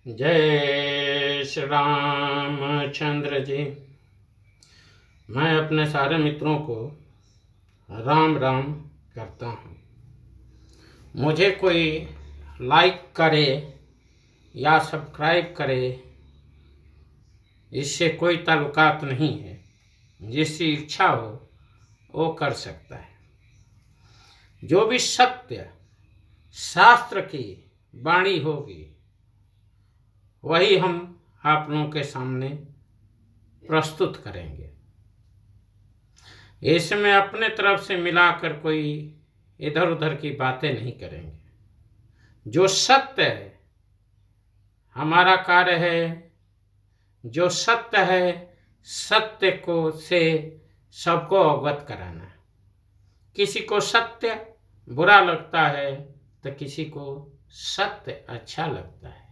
जय श्री रामचंद्र जी। मैं अपने सारे मित्रों को राम राम करता हूँ। मुझे कोई लाइक करे या सब्सक्राइब करे, इससे कोई ताल्लुकात नहीं है। जिसकी इच्छा हो वो कर सकता है। जो भी सत्य शास्त्र की वाणी होगी वही हम आप लोगों के सामने प्रस्तुत करेंगे। इसमें अपने तरफ से मिलाकर कोई इधर उधर की बातें नहीं करेंगे। जो सत्य है हमारा कार्य है, जो सत्य है सत्य को से सबको अवगत कराना। किसी को सत्य बुरा लगता है तो किसी को सत्य अच्छा लगता है।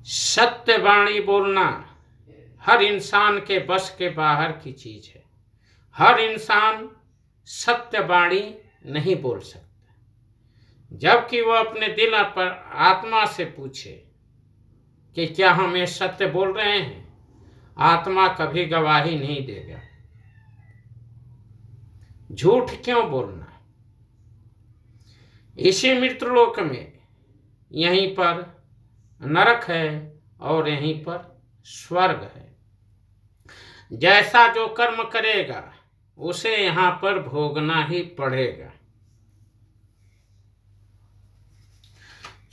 सत्य वाणी बोलना हर इंसान के बस के बाहर की चीज है। हर इंसान सत्य वाणी नहीं बोल सकता। जबकि वह अपने दिल पर आत्मा से पूछे कि क्या हम ये सत्य बोल रहे हैं, आत्मा कभी गवाही नहीं देगा। झूठ क्यों बोलना। इसी मृत्युलोक में यहीं पर नरक है और यहीं पर स्वर्ग है। जैसा जो कर्म करेगा उसे यहाँ पर भोगना ही पड़ेगा।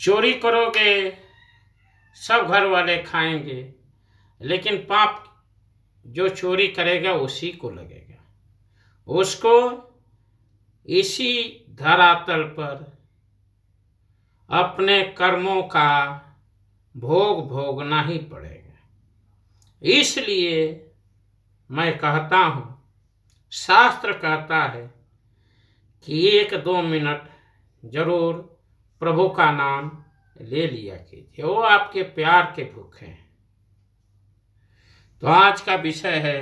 चोरी करोगे सब घर वाले खाएंगे, लेकिन पाप जो चोरी करेगा उसी को लगेगा। उसको इसी धरातल पर अपने कर्मों का भोग भोगना ही पड़ेगा। इसलिए मैं कहता हूँ, शास्त्र कहता है कि 1-2 मिनट जरूर प्रभु का नाम ले लिया कीजिए। वो आपके प्यार के भूखे हैं। तो आज का विषय है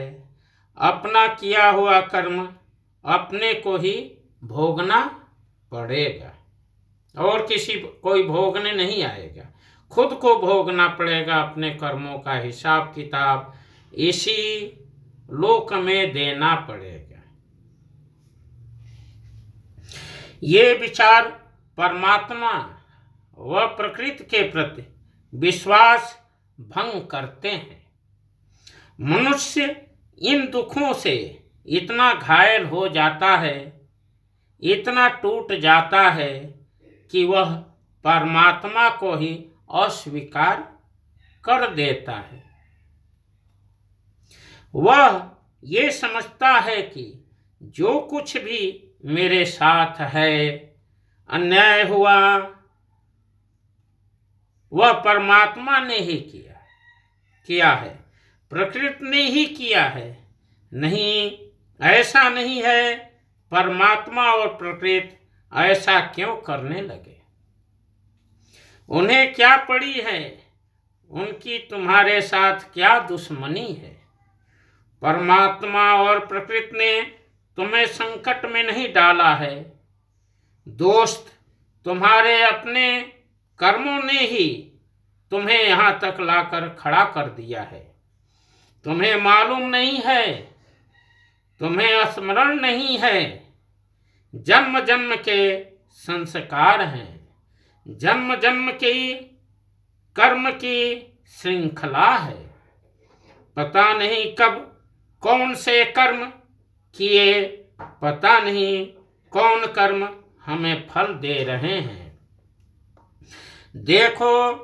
अपना किया हुआ कर्म अपने को ही भोगना पड़ेगा और किसी कोई भोगने नहीं आएगा। खुद को भोगना पड़ेगा। अपने कर्मों का हिसाब किताब इसी लोक में देना पड़ेगा। ये विचार परमात्मा व प्रकृति के प्रति विश्वास भंग करते हैं। मनुष्य इन दुखों से इतना घायल हो जाता है, इतना टूट जाता है कि वह परमात्मा को ही अस्वीकार कर देता है। वह ये समझता है कि जो कुछ भी मेरे साथ है, अन्याय हुआ, वह परमात्मा ने ही किया है, प्रकृति ने ही किया है। नहीं, ऐसा नहीं है। परमात्मा और प्रकृति ऐसा क्यों करने लगे? उन्हें क्या पड़ी है? उनकी तुम्हारे साथ क्या दुश्मनी है? परमात्मा और प्रकृति ने तुम्हें संकट में नहीं डाला है। दोस्त तुम्हारे अपने कर्मों ने ही तुम्हें यहाँ तक लाकर खड़ा कर दिया है। तुम्हें मालूम नहीं है, तुम्हें स्मरण नहीं है। जन्म जन्म के संस्कार हैं, जन्म जन्म की कर्म की श्रृंखला है। पता नहीं कब कौन से कर्म किए, पता नहीं कौन कर्म हमें फल दे रहे हैं। देखो,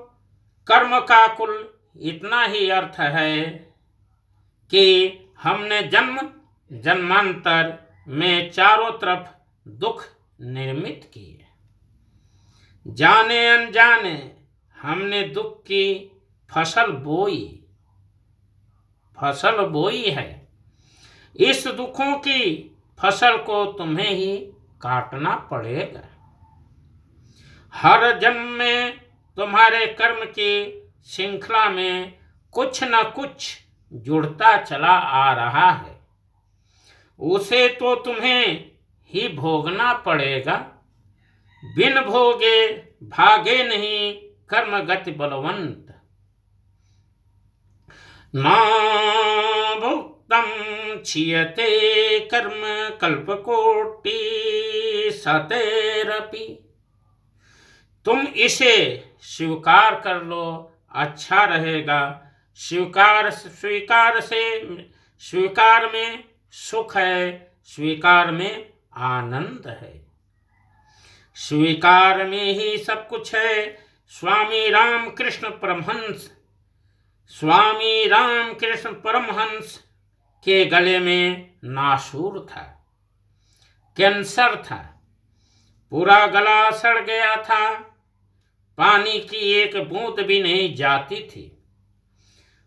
कर्म का कुल इतना ही अर्थ है कि हमने जन्म जन्मांतर में चारों तरफ दुख निर्मित किए। जाने अनजाने हमने दुख की फसल बोई है। इस दुखों की फसल को तुम्हें ही काटना पड़ेगा। हर जन्म में तुम्हारे कर्म की श्रृंखला में कुछ न कुछ जुड़ता चला आ रहा है। उसे तो तुम्हें ही भोगना पड़ेगा। बिन भोगे भागे नहीं कर्म गति बलवंत। ना भुक्तं क्षीयते कर्म कल्पकोटि शतैरपि। तुम इसे स्वीकार कर लो, अच्छा रहेगा। स्वीकार में सुख है, स्वीकार में आनंद है, स्वीकार में ही सब कुछ है। स्वामी रामकृष्ण परमहंस के गले में नासूर था, कैंसर था, पूरा गला सड़ गया था, पानी की एक बूंद भी नहीं जाती थी।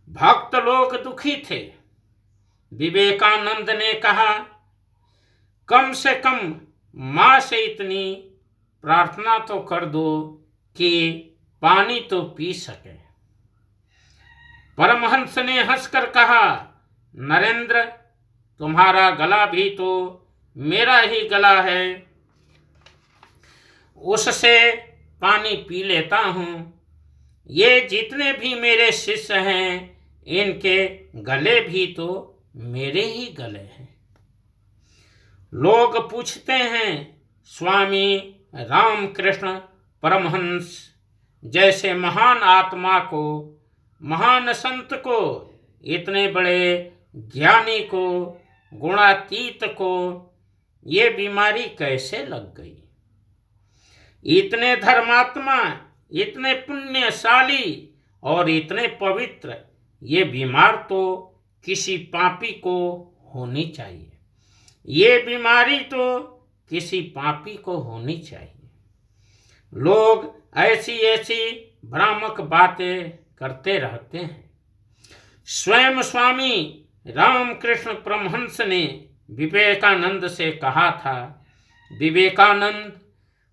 भक्त लोग दुखी थे। विवेकानंद ने कहा, कम से कम मां से इतनी प्रार्थना तो कर दो कि पानी तो पी सके। परमहंस ने हंसकर कहा, नरेंद्र, तुम्हारा गला भी तो मेरा ही गला है, उससे पानी पी लेता हूं। ये जितने भी मेरे शिष्य हैं, इनके गले भी तो मेरे ही गले हैं। लोग पूछते हैं, स्वामी रामकृष्ण परमहंस जैसे महान आत्मा को, महान संत को, इतने बड़े ज्ञानी को, गुणातीत को ये बीमारी कैसे लग गई? इतने धर्मात्मा, इतने पुण्यशाली और इतने पवित्र, ये बीमार तो किसी पापी को होनी चाहिए। ये बीमारी तो किसी पापी को होनी चाहिए। लोग ऐसी ऐसी भ्रामक बातें करते रहते हैं। स्वयं स्वामी रामकृष्ण परमहंस ने विवेकानंद से कहा था, विवेकानंद,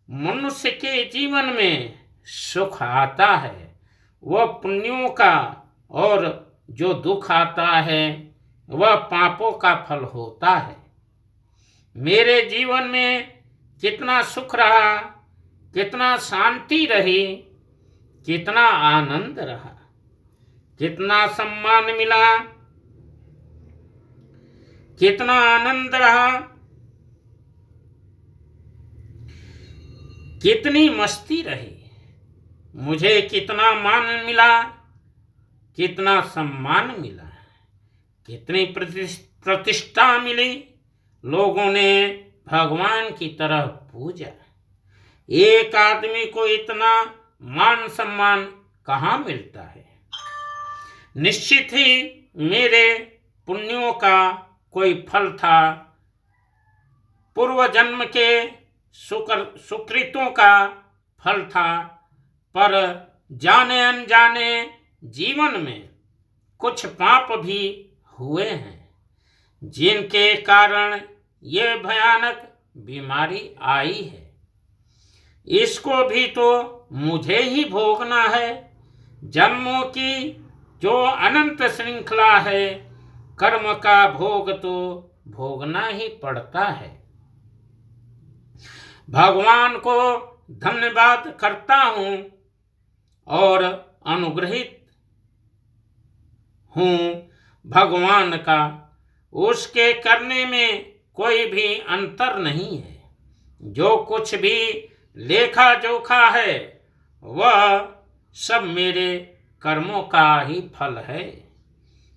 मनुष्य के जीवन में सुख आता है वह पुण्यों का, और जो दुख आता है वह पापों का फल होता है। मेरे जीवन में कितना सुख रहा, कितना शांति रही, कितना आनंद रहा, कितना सम्मान मिला, कितना आनंद रहा, कितनी मस्ती रही, मुझे कितना मान मिला, कितना सम्मान मिला, कितनी प्रतिष्ठा मिली। लोगों ने भगवान की तरह पूजा। एक आदमी को इतना मान सम्मान कहाँ मिलता है? निश्चित ही मेरे पुण्यों का कोई फल था, पूर्व जन्म के सुकृतों का फल था, पर जाने अनजाने जीवन में कुछ पाप भी हुए हैं, जिनके कारण ये भयानक बीमारी आई है। इसको भी तो मुझे ही भोगना है। जन्मों की जो अनंत श्रृंखला है, कर्म का भोग तो भोगना ही पड़ता है। भगवान को धन्यवाद करता हूँ और अनुग्रहित हूँ भगवान का। उसके करने में कोई भी अंतर नहीं है। जो कुछ भी लेखा जोखा है वह सब मेरे कर्मों का ही फल है,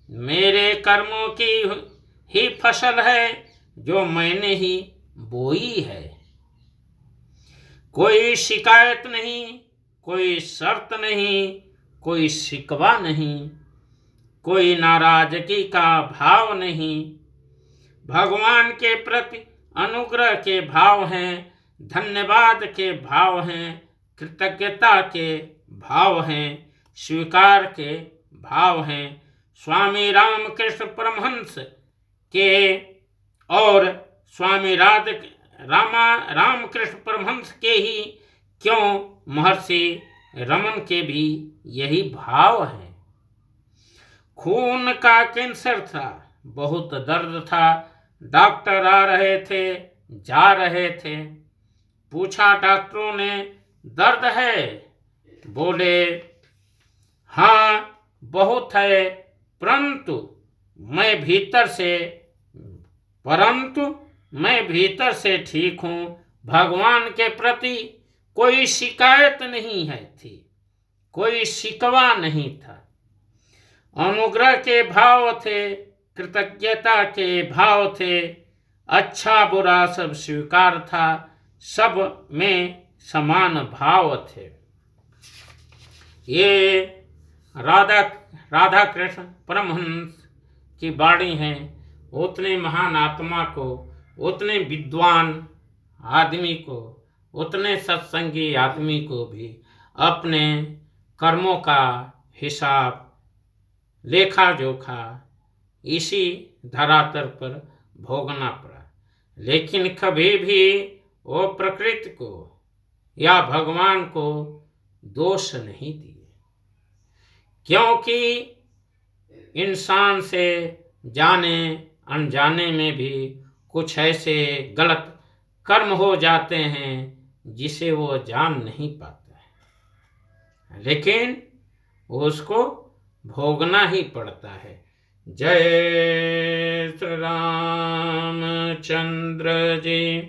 मेरे कर्मों की ही फसल है जो मैंने ही बोई है। कोई शिकायत नहीं, कोई शर्त नहीं, कोई शिकवा नहीं, कोई नाराजगी का भाव नहीं। भगवान के प्रति अनुग्रह के भाव हैं, धन्यवाद के भाव हैं, कृतज्ञता के भाव हैं, स्वीकार के भाव हैं। स्वामी रामकृष्ण परमहंस के और स्वामी रामकृष्ण परमहंस के ही क्यों, महर्षि रमन के भी यही भाव है। खून का कैंसर था, बहुत दर्द था, डॉक्टर आ रहे थे, जा रहे थे। पूछा डॉक्टरों ने, दर्द है? बोले हाँ बहुत है, परंतु मैं भीतर से ठीक हूं। भगवान के प्रति कोई शिकायत नहीं है थी, कोई शिकवा नहीं था। अनुग्रह के भाव थे, कृतज्ञता के भाव थे, अच्छा बुरा सब स्वीकार था, सब में समान भाव थे। ये राधा कृष्ण परमहंस की वाणी है। उतने महान आत्मा को, उतने विद्वान आदमी को, उतने सत्संगी आदमी को भी अपने कर्मों का हिसाब, लेखा जोखा इसी धरातल पर भोगना पड़ा। लेकिन कभी भी वो प्रकृति को या भगवान को दोष नहीं दिए, क्योंकि इंसान से जाने अनजाने में भी कुछ ऐसे गलत कर्म हो जाते हैं जिसे वो जान नहीं पाता है, लेकिन उसको भोगना ही पड़ता है। जय श्री रामचंद्र जी।